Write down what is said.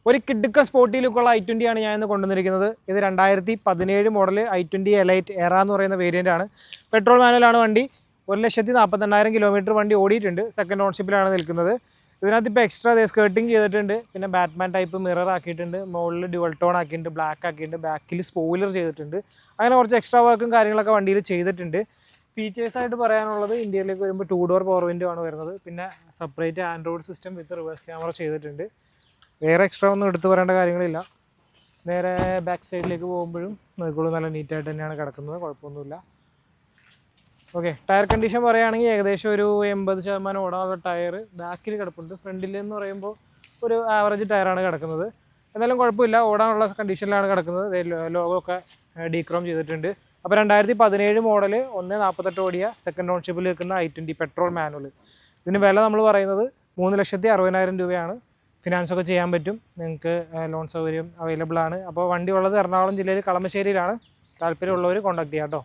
ഒരു കിഡ്ക്ക sporty ലുക്കുള്ള i20 ആണ് ഞാൻ ഇന്ന് കൊണ്ടുവന്നിരിക്കുന്നത്. ഇത് 2017 മോഡൽ i20 എലൈറ്റ് എറ എന്ന് പറയുന്ന വേരിയൻ്റ് ആണ്. പെട്രോൾ മാനുവലാണ് വണ്ടി. 1,48,000 കിലോമീറ്റർ വണ്ടി ഓടിയിട്ടുണ്ട്. സെക്കൻഡ് ഓൺഷിപ്പിലാണ് നിൽക്കുന്നത്. ഇതിനകത്ത് ഇപ്പോൾ എക്സ്ട്രാ സ്കേർട്ടിങ് ചെയ്തിട്ടുണ്ട്. പിന്നെ ബാറ്റ്മാൻ ടൈപ്പ് മിറർ ആക്കിയിട്ടുണ്ട്. മുകളിൽ ഡ്യുവൽ ടോൺ ആക്കിയിട്ടുണ്ട്, ബ്ലാക്ക് ആക്കിയിട്ടുണ്ട്, ബാക്കിൽ സ്പോയിലർ ചെയ്തിട്ടുണ്ട്. അങ്ങനെ കുറച്ച് എക്സ്ട്രാ വർക്കും കാര്യങ്ങളൊക്കെ വണ്ടിയിൽ ചെയ്തിട്ടുണ്ട്. ഫീച്ചേഴ്സായിട്ട് പറയാനുള്ളത് ഇന്ത്യയിലേക്ക് വരുമ്പോൾ 2 ഡോർ പവർ വിൻഡോ ആണ് വരുന്നത്. പിന്നെ സെപ്പറേറ്റ് ആൻഡ്രോയിഡ് സിസ്റ്റം വിത്ത് റിവേഴ്സ് ക്യാമറ ചെയ്തിട്ടുണ്ട്. വേറെ എക്സ്ട്രാ ഒന്നും എടുത്തു പറയേണ്ട കാര്യങ്ങളില്ല. നേരെ ബാക്ക് സൈഡിലേക്ക് പോകുമ്പോഴും നോക്കിക്കോളൂ, നല്ല നീറ്റായിട്ട് തന്നെയാണ് കിടക്കുന്നത്, കുഴപ്പമൊന്നുമില്ല. ഓക്കെ, ടയർ കണ്ടീഷൻ പറയുകയാണെങ്കിൽ ഏകദേശം ഒരു 80% ഓടാനുള്ള ടയർ ബാക്കിൽ കിടപ്പുണ്ട്. ഫ്രണ്ടിൽ എന്ന് പറയുമ്പോൾ ഒരു ആവറേജ് ടയറാണ് കിടക്കുന്നത്. എന്നാലും കുഴപ്പമില്ല, ഓടാനുള്ള കണ്ടീഷനിലാണ് കിടക്കുന്നത്. ലോഗോ ഒക്കെ ഡീക്രോം ചെയ്തിട്ടുണ്ട്. അപ്പോൾ 2017 മോഡൽ 1.48 ഓടിയ സെക്കൻഡ് ഓൺഷിപ്പിൽ നിൽക്കുന്ന i20 പെട്രോൾ മാനുവൽ. ഇതിന് വില നമ്മൾ പറയുന്നത് 3,60,000 രൂപയാണ്. ഫിനാൻസ് ഒക്കെ ചെയ്യാൻ പറ്റും, നിങ്ങൾക്ക് ലോൺ സൗകര്യം അവൈലബിൾ ആണ്. അപ്പോൾ വണ്ടി ഉള്ളത് എറണാകുളം ജില്ലയിൽ കളമശ്ശേരിയിലാണ്. താല്പര്യമുള്ളവർ കോൺടാക്ട് ചെയ്യാം കേട്ടോ.